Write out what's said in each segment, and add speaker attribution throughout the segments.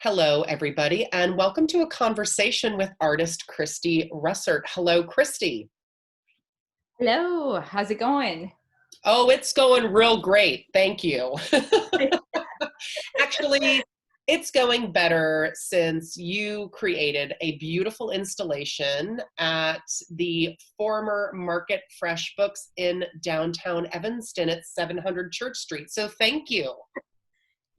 Speaker 1: Hello, everybody, and welcome to a conversation with artist Christie Russert. Hello, Christie.
Speaker 2: Hello, how's it going?
Speaker 1: Oh, it's going real great. Thank you. Actually, it's going better since you created a beautiful installation at the former Market Fresh Books in downtown Evanston at 700 Church Street. So thank you.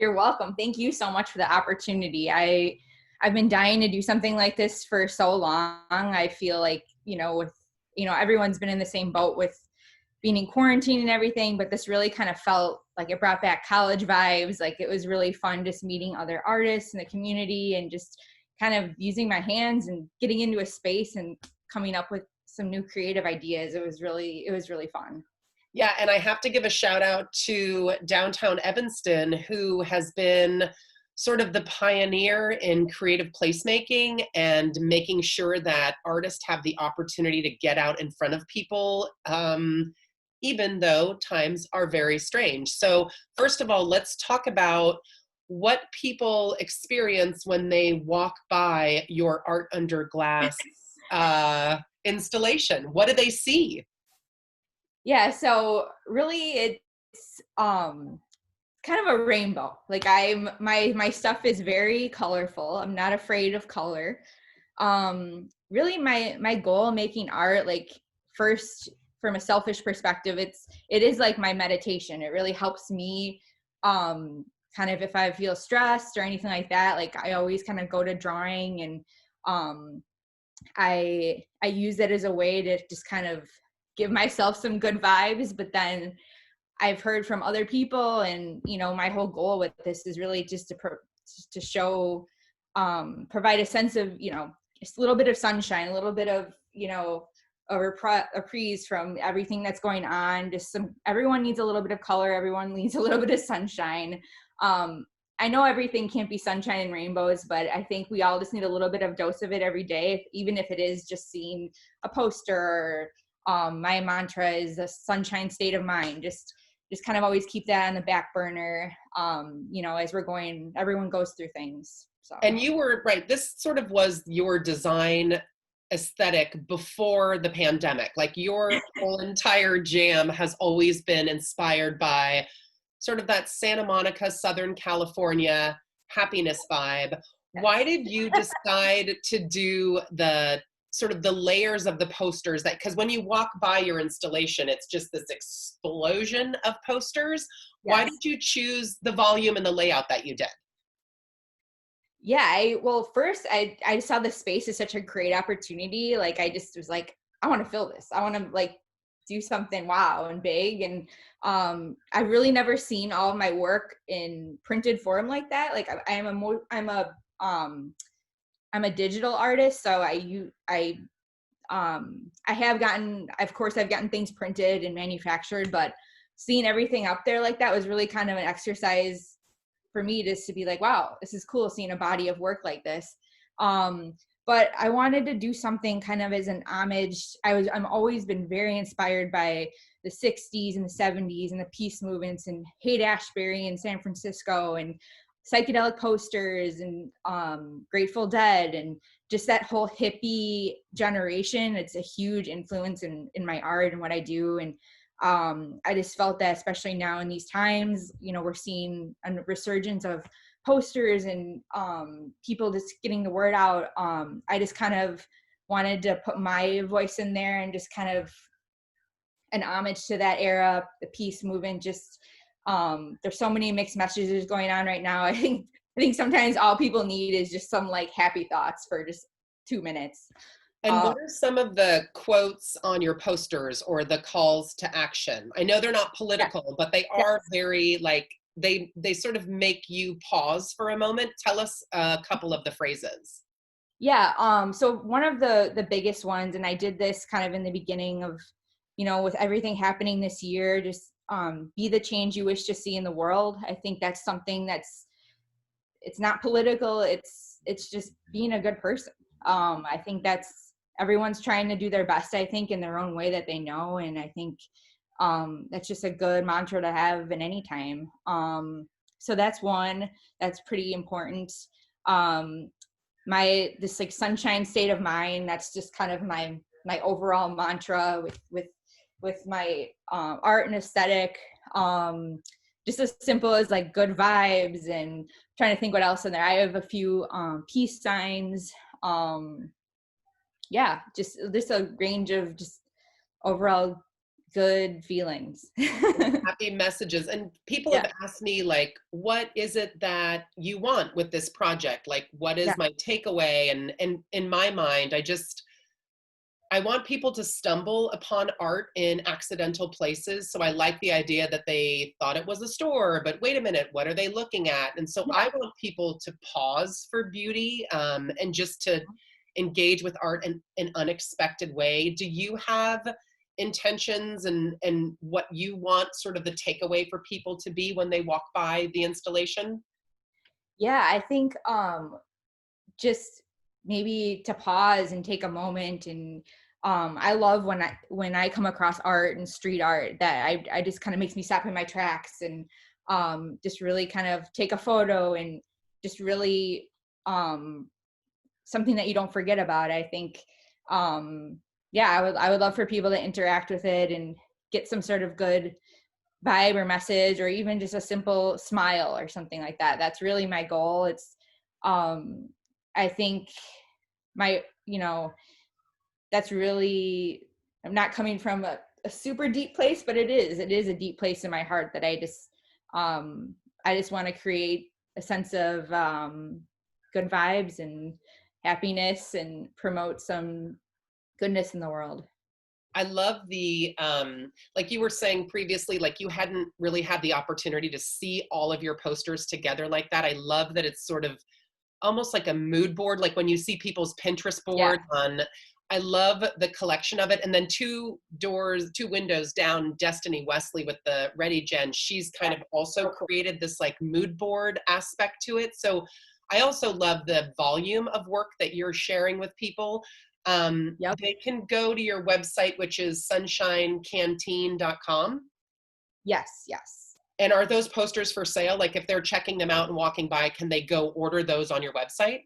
Speaker 2: You're welcome. Thank you so much for the opportunity. I've been dying to do something like this for so long. I feel like, everyone's been in the same boat with being in quarantine and everything, but this really kind of felt like it brought back college vibes. Like it was really fun just meeting other artists in the community and just kind of using my hands and getting into a space and coming up with some new creative ideas. It was really fun.
Speaker 1: Yeah, and I have to give a shout out to Downtown Evanston, who has been sort of the pioneer in creative placemaking and making sure that artists have the opportunity to get out in front of people, even though times are very strange. So first of all, let's talk about what people experience when they walk by your art under glass installation. What do they see?
Speaker 2: Yeah, so really it's kind of a rainbow. Like my stuff is very colorful. I'm not afraid of color. Really my goal making art, like first from a selfish perspective, it is like my meditation. It really helps me kind of if I feel stressed or anything like that. Like I always kind of go to drawing and I use it as a way to just kind of give myself some good vibes. But then I've heard from other people, and my whole goal with this is really just to show, provide a sense of just a little bit of sunshine, a little bit of a reprise from everything that's going on. Everyone needs a little bit of color. Everyone needs a little bit of sunshine. I know everything can't be sunshine and rainbows, but I think we all just need a little bit of dose of it every day, even if it is just seeing a poster. My mantra is a sunshine state of mind. Just kind of always keep that on the back burner. As everyone goes through things. So.
Speaker 1: And you were right. This sort of was your design aesthetic before the pandemic. Like your whole entire jam has always been inspired by sort of that Santa Monica, Southern California happiness vibe. Why did you decide to do the sort of the layers of the posters because when you walk by your installation, it's just this explosion of posters. Yes. Why did you choose the volume and the layout that you did?
Speaker 2: Yeah, first I saw the space as such a great opportunity. Like I just was like, I want to fill this. I want to like do something wow and big. And I've really never seen all of my work in printed form like that. Like I'm a digital artist, so I've gotten things printed and manufactured, but seeing everything up there like that was really kind of an exercise for me just to be like, wow, this is cool seeing a body of work like this. But I wanted to do something kind of as an homage. I'm always been very inspired by the 60s and the 70s and the peace movements and Haight-Ashbury in San Francisco and psychedelic posters and Grateful Dead and just that whole hippie generation. It's a huge influence in my art and what I do. And I just felt that especially now in these times, we're seeing a resurgence of posters and people just getting the word out. I just kind of wanted to put my voice in there and just kind of an homage to that era, the peace movement. Just there's so many mixed messages going on right now. I think sometimes all people need is just some like happy thoughts for just 2 minutes.
Speaker 1: And what are some of the quotes on your posters or the calls to action? I know they're not political, but they are very like, they sort of make you pause for a moment. Tell us a couple of the phrases.
Speaker 2: Yeah. So one of the biggest ones, and I did this kind of in the beginning of, with everything happening this year, just be the change you wish to see in the world. I think that's something it's not political. It's just being a good person. I think everyone's trying to do their best, I think, in their own way that they know. And I think that's just a good mantra to have in any time. So that's one that's pretty important. This like sunshine state of mind, that's just kind of my overall mantra with my art and aesthetic. Just as simple as like good vibes, and trying to think what else in there. I have a few peace signs. Yeah, just a range of just overall good feelings.
Speaker 1: Happy messages. And people
Speaker 2: Yeah,
Speaker 1: have asked me, like, what is it that you want with this project? Like, what
Speaker 2: yeah,
Speaker 1: is my takeaway? And in my mind, I want people to stumble upon art in accidental places. So I like the idea that they thought it was a store, but wait a minute, what are they looking at? And so I
Speaker 2: yeah.
Speaker 1: want people to pause for beauty, and just to engage with art in an unexpected way. Do you have intentions and what you want sort of the takeaway for people to be when they walk by the installation?
Speaker 2: Yeah, I think just maybe to pause and take a moment. And I love when I come across art and street art that I just kind of makes me stop in my tracks, and just really kind of take a photo, and just really something that you don't forget about. I think yeah, I would love for people to interact with it and get some sort of good vibe or message, or even just a simple smile or something like that. That's really my goal. It's um I think my, that's really, I'm not coming from a super deep place, but it is a deep place in my heart that um I just want to create a sense of good vibes and happiness, and promote some goodness in the world.
Speaker 1: I love the like you were saying previously, like you hadn't really had the opportunity to see all of your posters together like that. I love that it's sort of almost like a mood board, like when you see people's Pinterest
Speaker 2: Yeah.
Speaker 1: boards on. I love the collection of it. And then two windows down, Destiny Wesley with the Ready Gen, she's kind
Speaker 2: Yeah.
Speaker 1: of also created this like mood board aspect to it. So I also love the volume of work that you're sharing with people.
Speaker 2: Yep.
Speaker 1: They can go to your website, which is sunshinecanteen.com.
Speaker 2: Yes. Yes.
Speaker 1: And are those posters for sale? Like if they're checking them out and walking by, can they go order those on your website?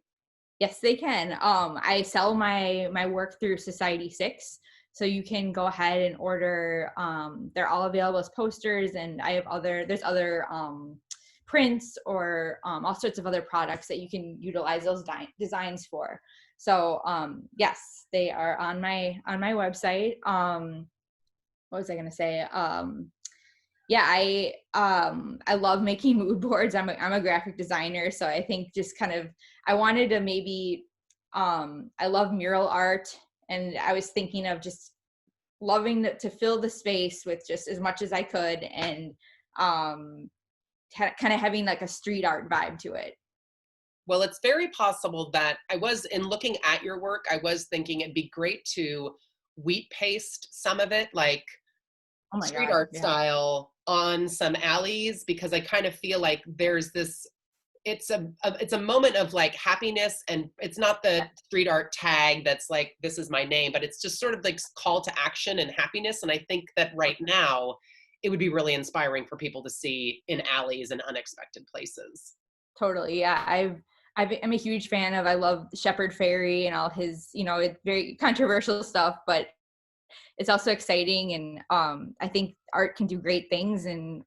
Speaker 2: Yes, they can. I sell my work through Society 6, so you can go ahead and order. They're all available as posters, and I have there's other prints, or all sorts of other products that you can utilize those designs for. So yes, they are on my website. What was I going to say? Yeah, I love making mood boards. I'm a graphic designer, so I think just kind of, I wanted to maybe I love mural art, and I was thinking of just loving to fill the space with just as much as I could, and kind of having like a street art vibe to it.
Speaker 1: Well, it's very possible that in looking at your work, I was thinking it'd be great to wheat paste some of it, like
Speaker 2: Oh my
Speaker 1: street
Speaker 2: God,
Speaker 1: art
Speaker 2: yeah.
Speaker 1: style on some alleys, because I kind of feel like there's this, it's a moment of like happiness, and it's not the street art tag that's like, this is my name, but it's just sort of like call to action and happiness. And I think that right now it would be really inspiring for people to see in alleys and unexpected places.
Speaker 2: Totally. Yeah. I'm a huge fan of, I love Shepard Fairey and all his, it's very controversial stuff, but it's also exciting. And I think art can do great things, and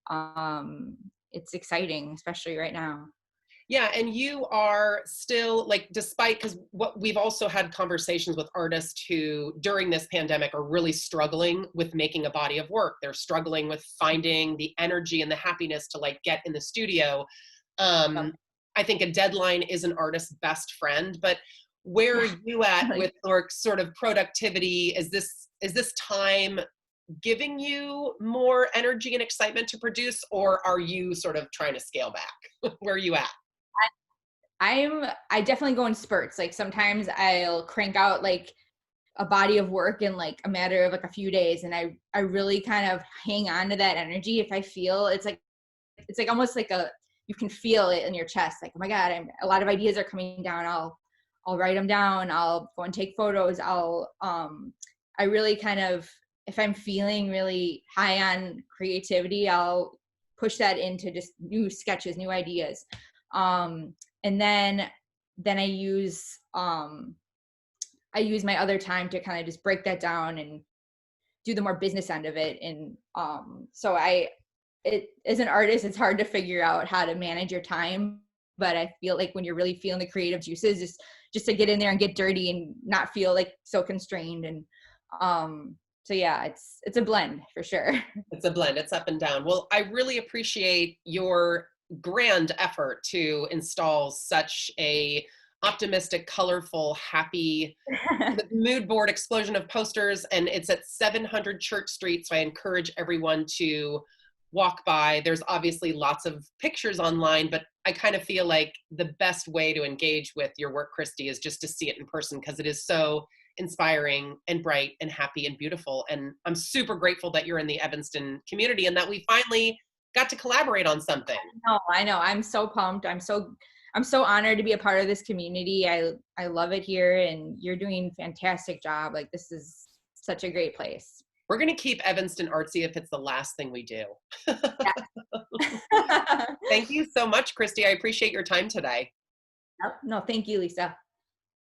Speaker 2: it's exciting, especially right now.
Speaker 1: Yeah, and you are still like, despite, because what we've also had conversations with artists who during this pandemic are really struggling with making a body of work. They're struggling with finding the energy and the happiness to like get in the studio.
Speaker 2: Yep.
Speaker 1: I think a deadline is an artist's best friend, but where are
Speaker 2: Yeah.
Speaker 1: you at
Speaker 2: Like,
Speaker 1: with your sort of productivity? Is this time giving you more energy and excitement to produce, or are you sort of trying to scale back? Where are you at?
Speaker 2: I definitely go in spurts. Like sometimes I'll crank out like a body of work in like a matter of like a few days, and I really kind of hang on to that energy. If I feel it's like almost like you can feel it in your chest, like, oh my God, a lot of ideas are coming down. I'll write them down. I'll go and take photos. I really kind of, if I'm feeling really high on creativity, I'll push that into just new sketches, new ideas. And then then I use my other time to kind of just break that down and do the more business end of it. And so as an artist, it's hard to figure out how to manage your time. But I feel like when you're really feeling the creative juices, just to get in there and get dirty and not feel like so constrained. And so yeah, it's a blend for sure.
Speaker 1: It's a blend. It's up and down. Well, I really appreciate your grand effort to install such a optimistic, colorful, happy mood board explosion of posters, and it's at 700 Church Street, so I encourage everyone to walk by. There's obviously lots of pictures online, but I kind of feel like the best way to engage with your work, Christie, is just to see it in person, because it is so inspiring and bright and happy and beautiful. And I'm super grateful that you're in the Evanston community and that we finally got to collaborate on something.
Speaker 2: I know. I'm so pumped. I'm so honored to be a part of this community. I love it here, and you're doing a fantastic job. Like, this is such a great place.
Speaker 1: We're going to keep Evanston artsy if it's the last thing we do. Thank you so much, Christie. I appreciate your time today.
Speaker 2: No, thank you, Lisa.